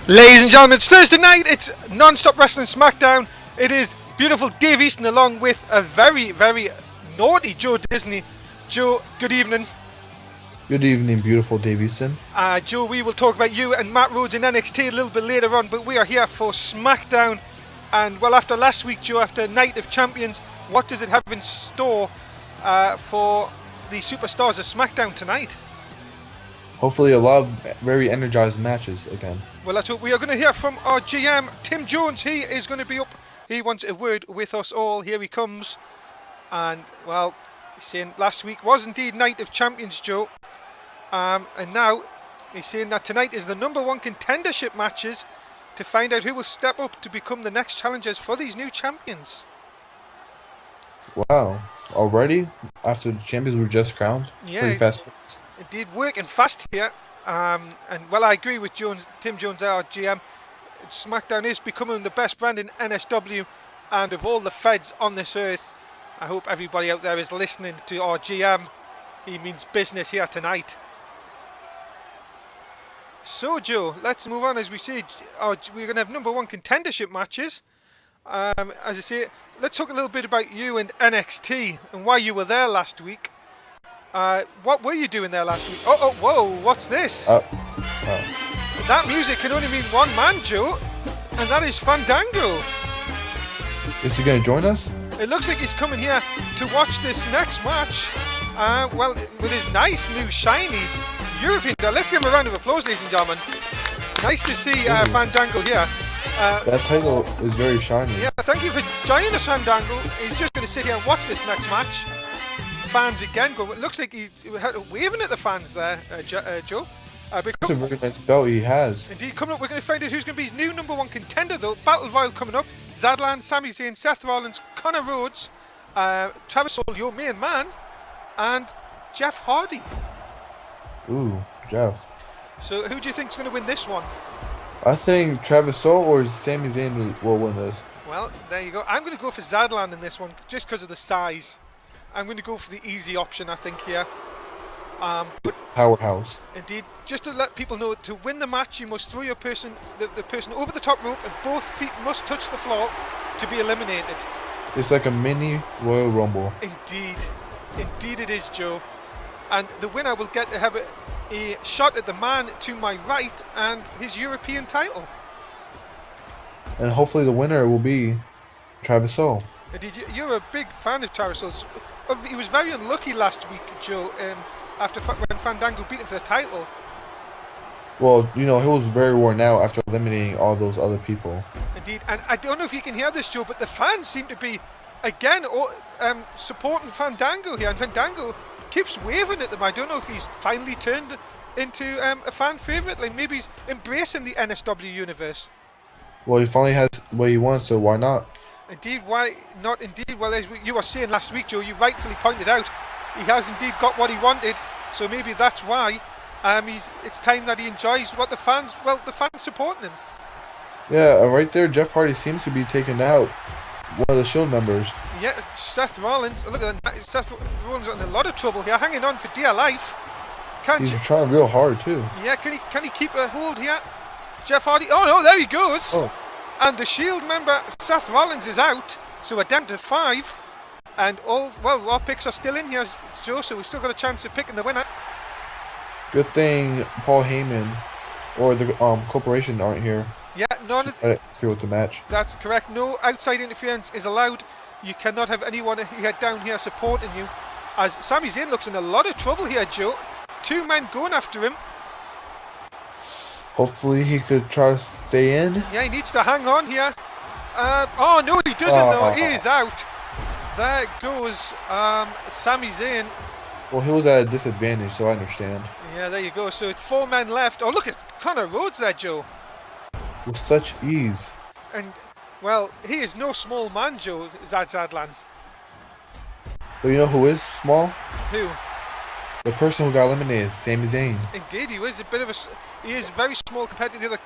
Ladies and gentlemen, it's Thursday night, it's non-stop wrestling Smackdown. It is beautiful Dave Easton along with a very, very naughty Jo Disney. Joe, good evening. Good evening, beautiful Dave Easton. Joe, we will talk about you and Matt Rhodes in NXT a little bit later on, but we are here for Smackdown. And well, after last week, Joe, after Night of Champions, what does it have in store for the superstars of Smackdown tonight? Hopefully a lot of very energized matches again. Well, that's what we are going to hear from our GM, Tim Jones. He is going to be up. He wants a word with us all. Here he comes. And, well, saying last week was indeed Night of Champions, Joe. And now he's saying that tonight is the #1 contendership matches to find out who will step up to become the next challengers for these new champions. Wow. Already? After the champions were just crowned? Yeah. Pretty fast. Indeed, working fast here. And, well, I agree with Jones, Tim Jones, our GM. SmackDown is becoming the best brand in NSW. And of all the feds on this earth, I hope everybody out there is listening to our GM. He means business here tonight. So, Joe, let's move on. As we say, we're going to have #1 contendership matches. As I say, let's talk a little bit about you and NXT and why you were there last week. What were you doing there last week? Oh, whoa, what's this? That music can only mean one man, Joe, and that is Fandango. Is he going to join us? It looks like he's coming here to watch this next match. Well, with his nice new shiny European. Let's give him a round of applause, ladies and gentlemen. Nice to see Fandango here. That title is very shiny. Yeah, thank you for joining us, Fandango. He's just going to sit here and watch this next match. Fans again go. It looks like he's waving at the fans there, Joe. That's a very nice belt he has. Indeed, coming up, we're going to find out who's going to be his new #1 contender, though. Battle Royal coming up. Zadlan, Sami Zayn, Seth Rollins, Connor Rhodes, Travis Soul, your main man, and Jeff Hardy. Ooh, Jeff. So, who do you think is going to win this one? I think Travis Soul or Sami Zayn will win this. Well, there you go. I'm going to go for Zadlan in this one, just because of the size. I'm going to go for the easy option, I think, here. But powerhouse. Indeed, just to let people know, to win the match, you must throw your person, the person over the top rope, and both feet must touch the floor to be eliminated. It's like a mini Royal Rumble. Indeed it is, Joe. And the winner will get to have a shot at the man to my right and his European title. And hopefully the winner will be Travis Soul. Indeed, you're a big fan of Travis Soul. He was very unlucky last week, Joe, after when Fandango beat him for the title. Well, you know, he was very worn out after eliminating all those other people. Indeed, and I don't know if you can hear this, Joe, but the fans seem to be, again, supporting Fandango here. And Fandango keeps waving at them. I don't know if he's finally turned into a fan favourite. Like, maybe he's embracing the NSW universe. Well, he finally has what he wants, so why not? Indeed, why not? Indeed, well, as you were saying last week, Joe, you rightfully pointed out, he has indeed got what he wanted, so maybe that's why it's time that he enjoys what the fans supporting him. Yeah, right there, Jeff Hardy seems to be taking out one of the Shield members. Yeah, Seth Rollins, look at that, Seth Rollins in a lot of trouble here, hanging on for dear life. He's trying real hard too. Yeah, can he keep a hold here? Jeff Hardy, oh no, there he goes. Oh. And the Shield member, Seth Rollins, is out, so we're down to 5. And our picks are still in here, Joe, so we've still got a chance of picking the winner. Good thing Paul Heyman or the corporation aren't here. Yeah, none of interfere with the match. That's correct. No outside interference is allowed. You cannot have anyone down here supporting you. As Sami Zayn looks in a lot of trouble here, Joe. 2 men going after him. Hopefully he could try to stay in. Yeah, he needs to hang on here. Oh no, he doesn't though. He is out. There goes Sami Zayn. Well, he was at a disadvantage, so I understand. Yeah, there you go. So it's 4 men left. Oh, look at Connor Rhodes there, Joe. With such ease. And, well, he is no small man, Joe, Zadlan. But you know who is small? Who? The person who got eliminated, Sami Zayn. Indeed, he is very small compared to the other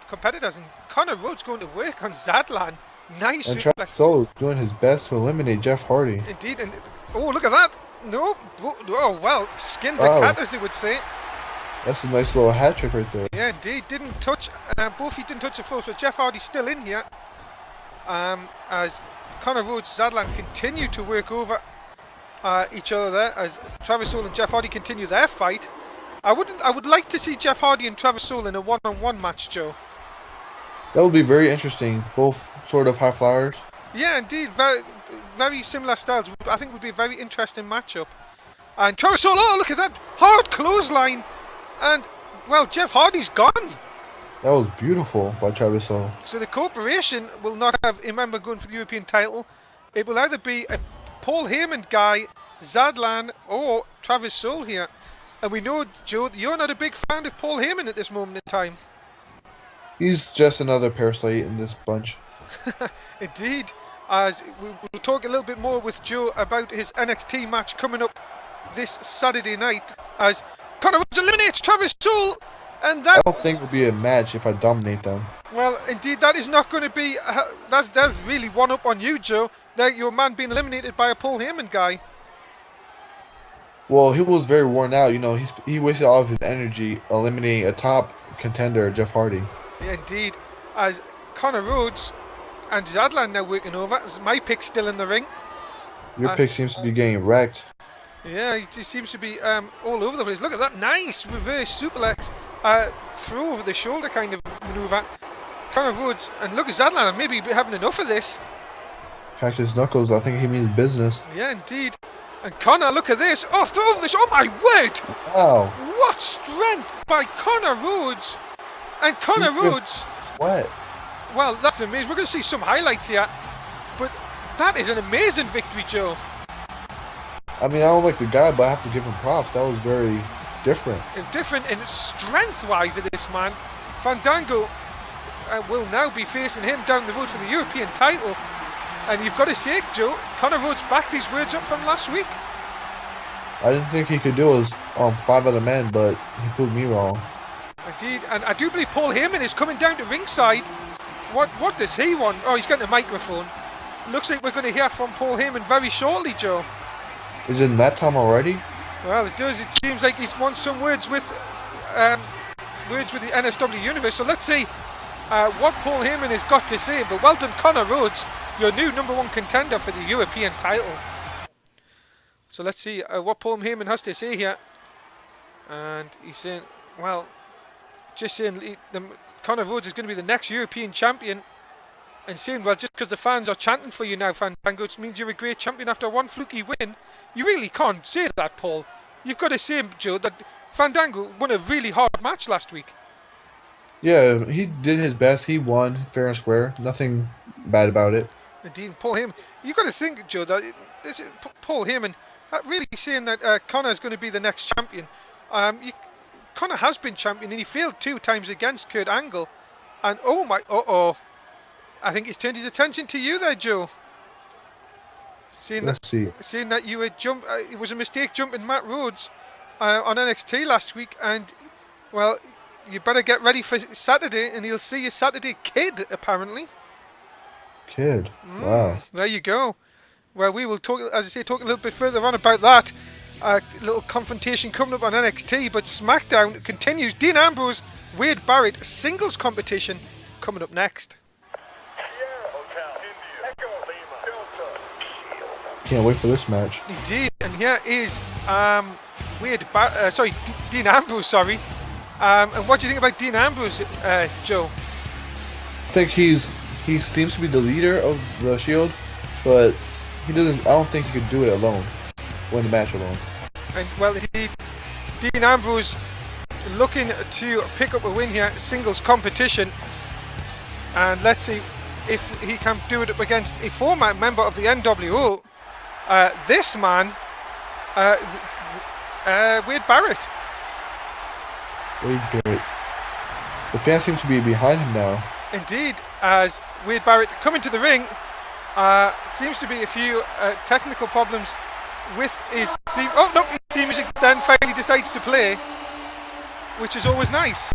competitors. And Connor Rhodes going to work on Zadlan. Nice. And Travis Soul doing his best to eliminate Jeff Hardy. Indeed, and oh, look at that! No, oh well, skinned the cat, as they would say. That's a nice little hat trick right there. Yeah, indeed. Didn't touch, both feet didn't touch the floor, so Jeff Hardy's still in here. As Connor Rhodes, Zadlan continue to work over each other there, as Travis Soule and Jeff Hardy continue their fight. I would like to see Jeff Hardy and Travis Soule in a one-on-one match, Joe. That would be very interesting. Both sort of high flyers. Yeah, indeed. Very, very similar styles. I think would be a very interesting matchup. And Travis Soule, oh, look at that hard clothesline. And, well, Jeff Hardy's gone. That was beautiful by Travis Soule. So the corporation will not have a member going for the European title. It will either be a Paul Heyman guy, Zadlan, or Travis Soule here. And we know, Joe, you're not a big fan of Paul Heyman at this moment in time. He's just another parasite in this bunch. Indeed. As we'll talk a little bit more with Joe about his NXT match coming up this Saturday night. As Connor Rhodes eliminates Travis Soule. And that, I don't think it would be a match if I dominate them. well, indeed, that is not going to be... that's really one up on you, Joe. That your man being eliminated by a Paul Heyman guy. Well, he was very worn out. You know, he wasted all of his energy eliminating a top contender, Jeff Hardy. Yeah, indeed. As Connor Rhodes and Zadlan now working over. As my pick's still in the ring. Your pick seems to be getting wrecked. Yeah, he just seems to be all over the place. Look at that nice reverse suplex. Throw over the shoulder kind of maneuver. Connor Rhodes, and look at Zadlan, maybe having enough of this. Cactus Knuckles, I think he means business. Yeah, indeed. And Connor, look at this. Oh, throw over the shoulder. Oh, my word. Wow. What strength by Connor Rhodes. And Connor Rhodes. What? Well, that's amazing. We're going to see some highlights here. But that is an amazing victory, Joe. I mean, I don't like the guy, but I have to give him props. That was very different. Different in strength-wise of this man. Fandango will now be facing him down the road for the European title. And you've got to say, Joe, Connor Rhodes backed his words up from last week. I didn't think he could do it with 5 other men, but he proved me wrong. Indeed, and I do believe Paul Heyman is coming down to ringside. What does he want? Oh, he's getting a microphone. Looks like we're going to hear from Paul Heyman very shortly, Joe. Is it nap time already? Well, it does. It seems like he wants some words with the NSW Universe. So let's see what Paul Heyman has got to say. But well done, Connor Rhodes, your new #1 contender for the European title. So let's see what Paul Heyman has to say here. And he's saying, well, just saying Connor Rhodes is going to be the next European champion. And saying, well, just because the fans are chanting for you now, Fandango, it means you're a great champion after one fluky win. You really can't say that, Paul. You've got to say, Joe, that Fandango won a really hard match last week. Yeah, he did his best. He won fair and square. Nothing bad about it. Indeed, Paul Heyman. You've got to think, Joe, that Paul Heyman really saying that Connor is going to be the next champion. Connor has been champion, and he failed 2 times against Kurt Angle. And oh my, I think he's turned his attention to you there, Joe. Let's see. Seeing that you had it was a mistake jumping Matt Rhodes on NXT last week, and well, you better get ready for Saturday, and he'll see you Saturday, Kid, apparently. Kid, wow. There you go. Well, we will talk, as I say, talk a little bit further on about that. Little confrontation coming up on NXT, but SmackDown continues. Dean Ambrose, Wade Barrett, singles competition coming up next. Can't wait for this match. Indeed, and here is Dean Ambrose, sorry. And what do you think about Dean Ambrose, Joe? I think he seems to be the leader of the Shield, but he doesn't. I don't think he could do it alone, win the match alone. And well, indeed, Dean Ambrose looking to pick up a win here, singles competition, and let's see if he can do it up against a former member of the NWO. This man, Wade Barrett. Wade Barrett. The fans seem to be behind him now. Indeed, as Wade Barrett coming to the ring, seems to be a few technical problems with his theme. Oh no, his theme music then finally decides to play, which is always nice.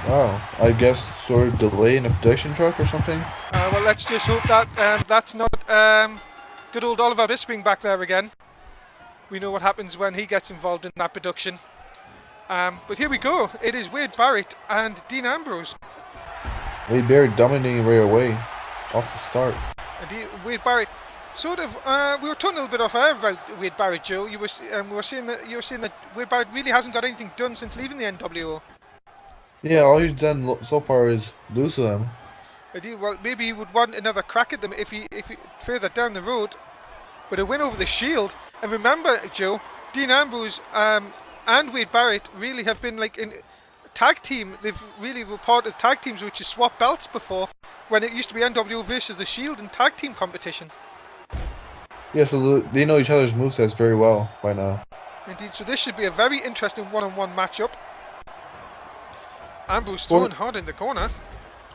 Wow, I guess sort of delay in a production truck or something. Well, let's just hope that that's not good old Oliver Bisping back there again. We know what happens when he gets involved in that production. But here we go. It is Wade Barrett and Dean Ambrose. Wade Barrett dominating right away, off the start. And Wade Barrett, sort of. We were talking a little bit off air about Wade Barrett, Joe. We were saying that Wade Barrett really hasn't got anything done since leaving the NWO. Yeah, all he's done so far is lose to them. Well, maybe he would want another crack at them if he further down the road. But a win over the Shield, and remember, Joe, Dean Ambrose and Wade Barrett really have been like in tag team. They've really were part of tag teams which has swapped belts before, when it used to be NWO versus the Shield in tag team competition. Yeah, so they know each other's movesets very well by now. Indeed, so this should be a very interesting one-on-one matchup. Ambrose throwing hard in the corner.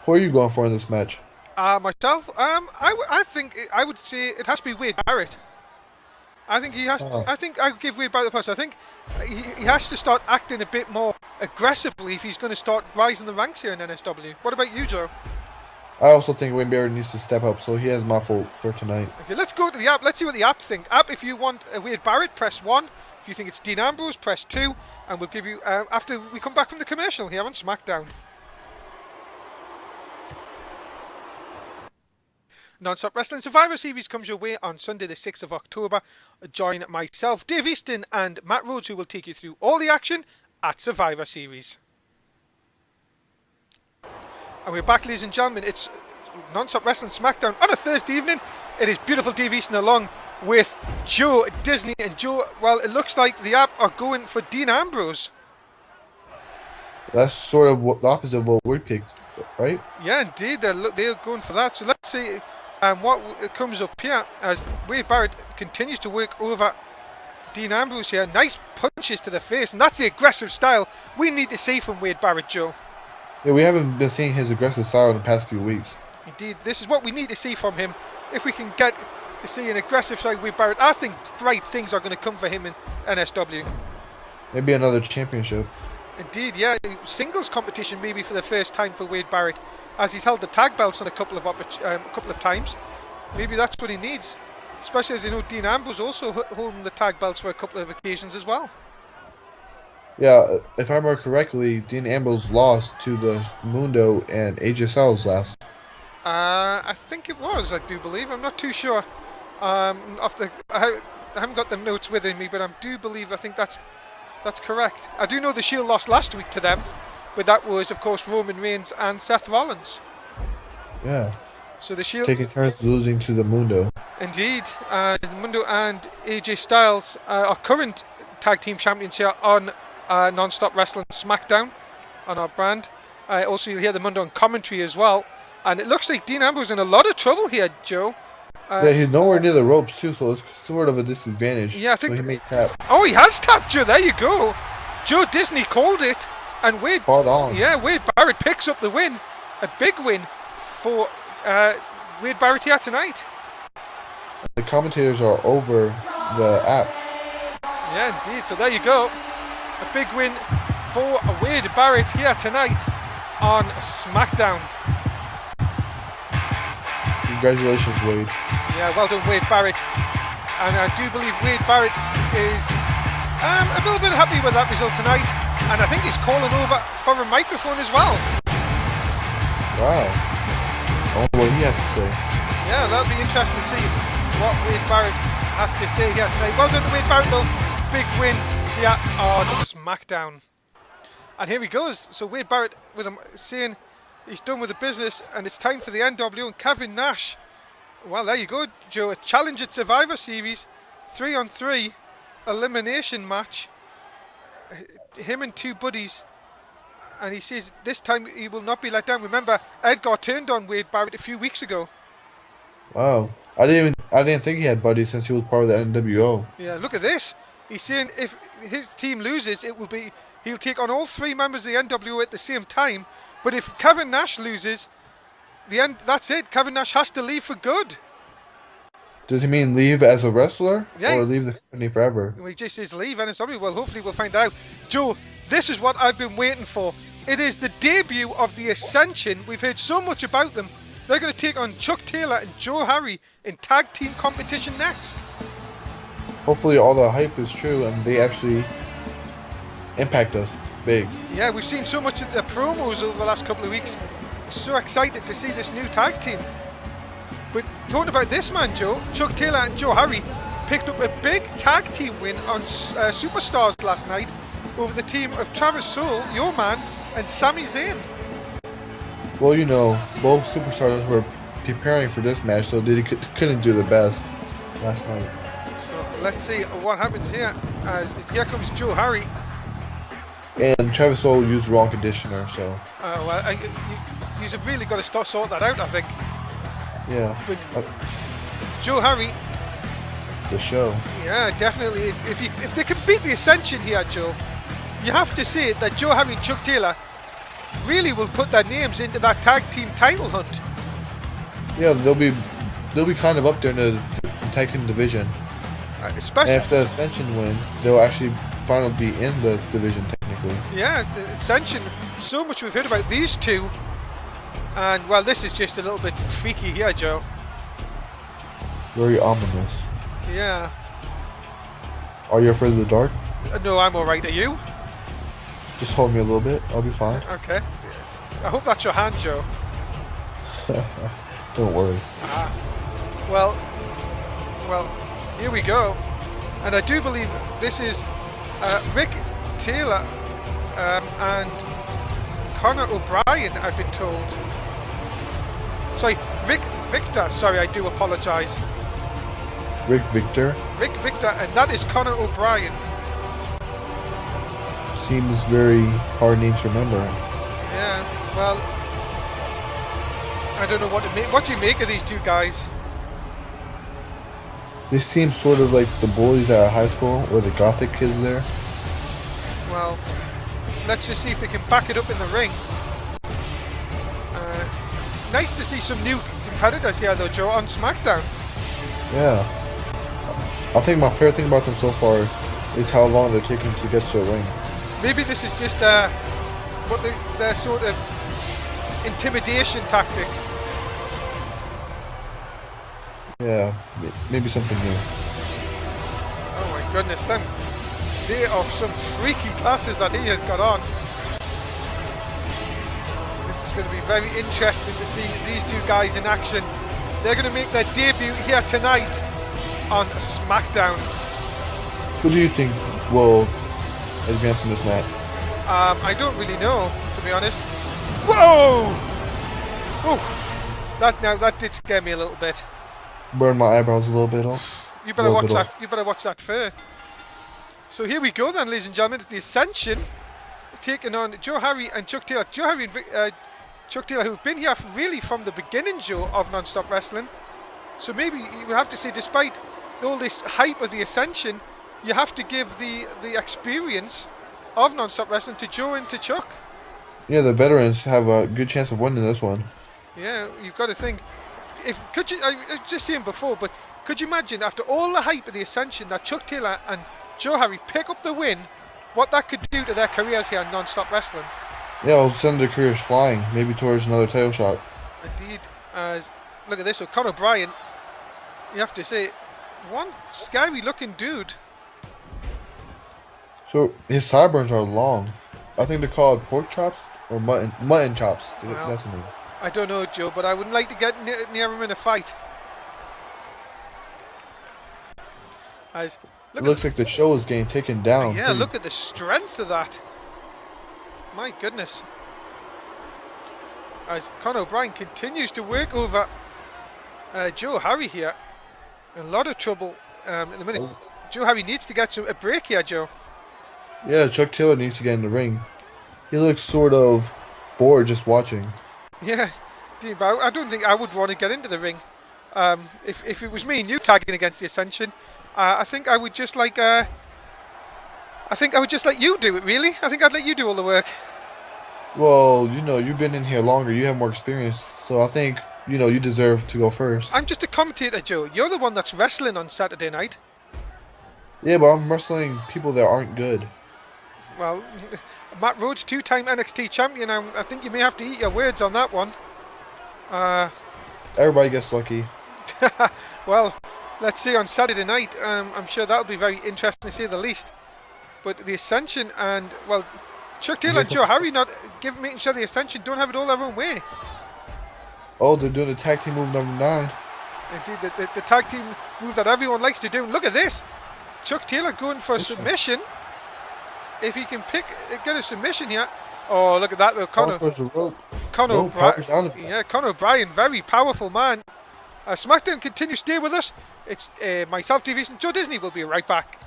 Who are you going for in this match? Myself, I think I would say it has to be Wade Barrett. I think he has. I think I would give Wade Barrett the push. I think he has to start acting a bit more aggressively if he's going to start rising the ranks here in NSW. What about you, Joe? I also think Wade Barrett needs to step up, so he has my vote for tonight. Okay, let's go to the app. Let's see what the app think. App, if you want Wade Barrett, press 1. If you think it's Dean Ambrose, press 2. And we'll give you after we come back from the commercial here on Smackdown. Non-Stop Wrestling Survivor Series comes your way on Sunday the 6th of October. Join myself, Dave Easton and Matt Rhodes, who will take you through all the action at Survivor Series. And we're back, ladies and gentlemen. It's Non-Stop Wrestling Smackdown on a Thursday evening. It is beautiful Dave Easton along with Jo Disney. And Joe, well, it looks like the app are going for Dean Ambrose. That's sort of the opposite of what we picked, right? Yeah, indeed. They're going for that. So let's see what comes up here as Wade Barrett continues to work over Dean Ambrose here. Nice punches to the face, and that's the aggressive style we need to see from Wade Barrett, Joe. Yeah, we haven't been seeing his aggressive style in the past few weeks. Indeed, this is what we need to see from him. If we can get to see an aggressive side Wade Barrett, I think bright things are going to come for him in NSW. Maybe another championship. Indeed, yeah. Singles competition maybe for the first time for Wade Barrett, as he's held the tag belts on a couple of times. Maybe that's what he needs. Especially as you know, Dean Ambrose also holding the tag belts for a couple of occasions as well. Yeah, if I remember correctly, Dean Ambrose lost to the Mundo and AJ Styles last. I think it was, I do believe. I'm not too sure. I haven't got the notes with me, but I think that's correct. I do know the Shield lost last week to them, but that was, of course, Roman Reigns and Seth Rollins. Yeah. So the Shield taking turns losing to the Mundo. Indeed, the Mundo and AJ Styles are current tag team champions here on Non-Stop Wrestling Smackdown on our brand. Also, you'll hear the Mundo on commentary as well. And it looks like Dean Ambrose is in a lot of trouble here, Joe. Yeah, he's nowhere near the ropes too, so it's sort of a disadvantage. Yeah, I think so he may tap. Oh, he has tapped, Joe. There you go. Jo Disney called it, and Wade. Spot on. Yeah, Wade Barrett picks up the win, a big win for Wade Barrett here tonight. The commentators are over the app. Yeah, indeed. So there you go, a big win for Wade Barrett here tonight on SmackDown. Congratulations, Wade. Yeah, well done, Wade Barrett. And I do believe Wade Barrett is a little bit happy with that result tonight. And I think he's calling over for a microphone as well. Wow. I wonder what he has to say. Yeah, that'll be interesting to see what Wade Barrett has to say here tonight. Well done to Wade Barrett, though. Big win here on SmackDown. And here he goes. So Wade Barrett with him saying he's done with the business and it's time for the NW and Kevin Nash. Well, there you go, Joe. A challenge at Survivor Series, 3-on-3 elimination match. Him and two buddies. And he says this time he will not be let down. Remember, Edgar turned on Wade Barrett a few weeks ago. Wow. I didn't think he had buddies since he was part of the NWO. Yeah, look at this. He's saying if his team loses, he'll take on all three members of the NWO at the same time. But if Kevin Nash loses, that's it. Kevin Nash has to leave for good. Does he mean leave as a wrestler? Yeah. Or leave the company forever? Well, he just says leave NSW. Well, hopefully we'll find out. Joe, this is what I've been waiting for. It is the debut of the Ascension. We've heard so much about them. They're going to take on Chuck Taylor and Joe Harry in tag team competition next. Hopefully all the hype is true and they actually impact us big. Yeah, we've seen so much of the promos over the last couple of weeks. So excited to see this new tag team. But talking about this man, Joe, Chuck Taylor and Joe Harry picked up a big tag team win on Superstars last night over the team of Travis Soule, your man, and Sami Zayn. Well, you know, both superstars were preparing for this match, so they couldn't do their best last night. So let's see what happens here. As here comes Joe Harry. And Travis Soule used wrong conditioner, so. Well, you've really got to sort that out, I think. Yeah. But Joe Harry. The show. Yeah, definitely. If they can beat the Ascension here, Joe, you have to say that Joe Harry and Chuck Taylor really will put their names into that tag team title hunt. Yeah, they'll be kind of up there in the tag team division. Especially and if the Ascension win, they'll actually finally be in the division technically. Yeah, the Ascension. So much we've heard about these two, and well, this is just a little bit freaky here, Joe. Very ominous. Yeah. Are you afraid of the dark? No, I'm alright. Are you? Just hold me a little bit. I'll be fine. Okay. I hope that's your hand, Joe. Don't worry. Well, here we go. And I do believe this is Rick Taylor and Conor O'Brien, I've been told. Sorry, Rick Victor. Sorry, I do apologise. Rick Victor? Rick Victor, and that is Conor O'Brien. Seems very hard name to remember. Yeah, well, I don't know what to make. What do you make of these two guys? They seem sort of like the bullies at high school, or the gothic kids there. Well, let's just see if they can back it up in the ring. Nice to see some new competitors here, though, Joe, on Smackdown. Yeah. I think my favorite thing about them so far is how long they're taking to get to the ring. Maybe this is just what their sort of intimidation tactics. Yeah, maybe something new. Oh my goodness, they are some freaky classes that he has got on. This is going to be very interesting to see these two guys in action. They're going to make their debut here tonight on Smackdown. Who do you think will advance in this match? I don't really know, to be honest. Whoa! Oh, that did scare me a little bit. Burn my eyebrows a little bit off. You better watch that. You better watch that fur. So here we go then, ladies and gentlemen. It's the Ascension taking on Joe Harry and Chuck Taylor. Joe Harry and Chuck Taylor, who've been here really from the beginning, Joe, of non-stop wrestling. So maybe you have to say, despite all this hype of the Ascension, you have to give the experience of non-stop wrestling to Joe and to Chuck. Yeah, the veterans have a good chance of winning this one. Yeah, you've got to think. I was just saying before, but could you imagine after all the hype of the Ascension that Chuck Taylor and Joe Harry pick up the win, what that could do to their careers here in non-stop wrestling? Yeah, it'll send their careers flying, maybe towards another title shot. Indeed. Look at this, so Conor O'Brien, you have to say, one scary looking dude. So his sideburns are long. I think they're called pork chops or mutton chops. Well, that's the name. I don't know, Joe, but I wouldn't like to get near him in a fight. It looks like the show is getting taken down. Yeah, look at the strength of that. My goodness. As Conor O'Brien continues to work over Joe Harry here. In a lot of trouble in a minute. Joe Harry needs to get a break here, Joe. Yeah, Chuck Taylor needs to get in the ring. He looks sort of bored just watching. Yeah, but I don't think I would want to get into the ring. If it was me and you tagging against the Ascension, I think I would just like. I think I would just let you do it. Really, I think I'd let you do all the work. Well, you know, you've been in here longer. You have more experience, so I think you deserve to go first. I'm just a commentator, Joe. You're the one that's wrestling on Saturday night. Yeah, but I'm wrestling people that aren't good. Well, Matt Rhodes, two-time NXT champion. I think you may have to eat your words on that one. Everybody gets lucky. Well, let's see on Saturday night. I'm sure that'll be very interesting to say the least. But the Ascension and, well, Chuck Taylor and Joe Harry not making sure the Ascension don't have it all their own way. Oh, they're doing the tag team move number 9. Indeed, the tag team move that everyone likes to do. Look at this. Chuck Taylor going for a submission. If he can get a submission here. Oh, look at that though, Conor O'Brien. Yeah, Conor O'Brien, very powerful man. Smackdown continues. Stay with us. It's myself, Easton, Jo Disney. Will be right back.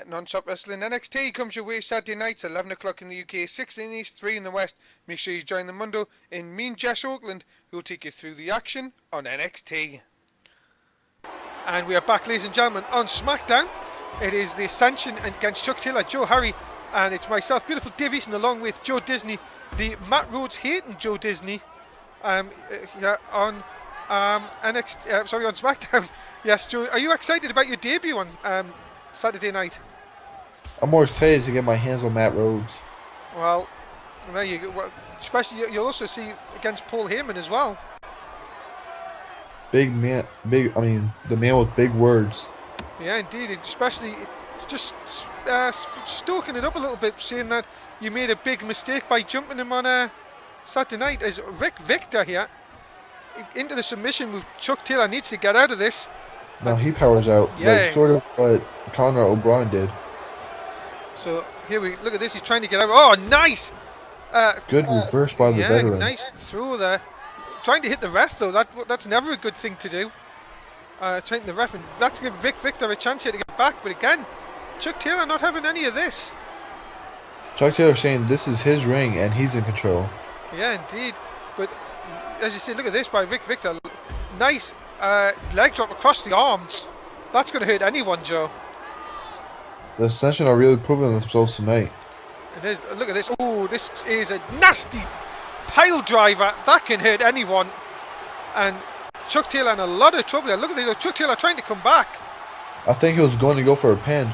Non-stop wrestling NXT comes your way Saturday nights, 11 o'clock in the UK, 6 in the East, 3 in the West. Make sure you join the Mundo in Mean Jess Oakland, who will take you through the action on NXT. And we are back, ladies and gentlemen, on SmackDown. It is the Ascension against Chuck Taylor, Joe Harry, and it's myself, beautiful Dave Easton, along with Jo Disney, the Matt Rhodes hating Jo Disney, on NXT. On SmackDown. Yes, Joe, are you excited about your debut on Saturday night? I'm more excited to get my hands on Matt Rhodes. Well, there you go. Well, especially you'll also see against Paul Heyman as well. The man with big words. Yeah, indeed. Especially, it's just stoking it up a little bit, saying that you made a big mistake by jumping him on Saturday night. As Rick Victor here into the submission move, Chuck Taylor needs to get out of this. No, he powers out, like sort of what Conor O'Brien did. So here we look at this. He's trying to get out. Oh, nice! Good reverse by the veteran. Nice throw there. Trying to hit the ref though. That's never a good thing to do. Trying the ref, and that's give Vic Victor a chance here to get back. But again, Chuck Taylor not having any of this. Chuck Taylor saying this is his ring and he's in control. Yeah, indeed. But as you see, look at this by Vic Victor. Nice leg drop across the arm. That's going to hurt anyone, Joe. The Ascension are really proving themselves tonight. It is. Look at this. Oh, this is a nasty pile driver. That can hurt anyone. And Chuck Taylor in a lot of trouble there. Look at this. Chuck Taylor trying to come back. I think he was going to go for a pin.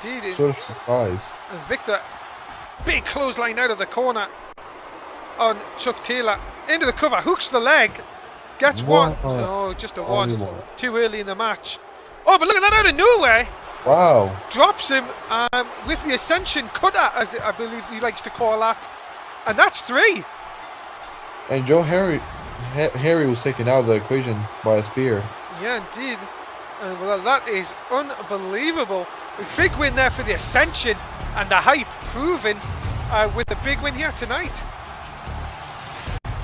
Indeed. Sort of surprised. And Victor, big clothesline out of the corner on Chuck Taylor. Into the cover. Hooks the leg. Gets one. No, just a one. Too early in the match. Oh, but look at that out of nowhere. Wow. Drops him with the Ascension cutter, as I believe he likes to call that. And that's 3. And Joe Harry was taken out of the equation by a spear. Yeah, indeed. Well, that is unbelievable. A big win there for the Ascension, and the hype proven with a big win here tonight.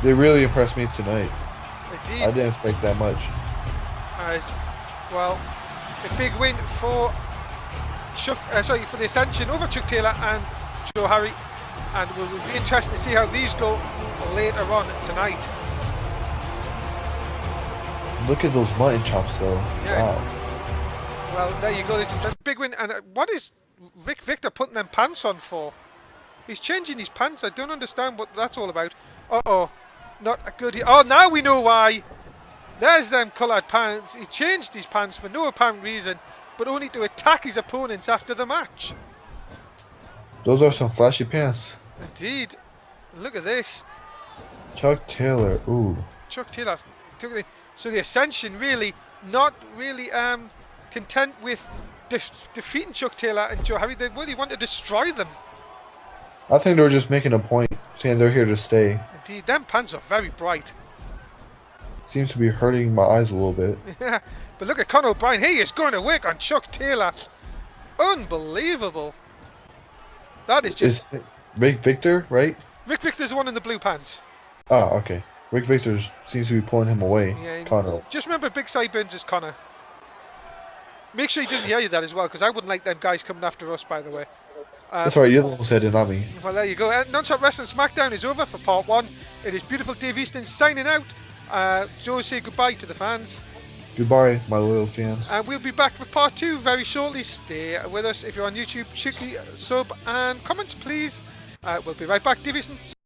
They really impressed me tonight. Indeed. I didn't expect that much. As well, a big win for for the Ascension over Chuck Taylor and Joe Harry, and it will be interesting to see how these go later on tonight. Look at those mutton chops, though. Yeah. Wow. Well, there you go. This is a big win. And what is Rick Victor putting them pants on for? He's changing his pants. I don't understand what that's all about. Uh-oh. Not a good... Oh, now we know why. There's them coloured pants. He changed his pants for no apparent reason, but only to attack his opponents after the match. Those are some flashy pants. Indeed. Look at this. Chuck Taylor. Ooh. Chuck Taylor took the... So the Ascension really not really content with defeating Chuck Taylor and Joe Harry. They really want to destroy them. I think they were just making a point, saying they're here to stay. Indeed, them pants are very bright. Seems to be hurting my eyes a little bit. Yeah, but look at Conor O'Brien. He is going to work on Chuck Taylor. Unbelievable. That is just... Is Rick Victor, right? Rick Victor's the one in the blue pants. Ah, okay. Rick Victor seems to be pulling him away. Yeah, Conor. Just remember, big sideburns is Conor. Make sure he didn't hear you that as well, because I wouldn't like them guys coming after us, by the way. That's right, you're the one who said it, not me. Well, there you go. Non-stop Wrestling SmackDown is over for part 1. It is beautiful Dave Easton signing out. Joe, say goodbye to the fans. Goodbye, my loyal fans. And we'll be back for part 2 very shortly. Stay with us. If you're on YouTube, shoot me a sub and comments, please. We'll be right back. Dave Easton.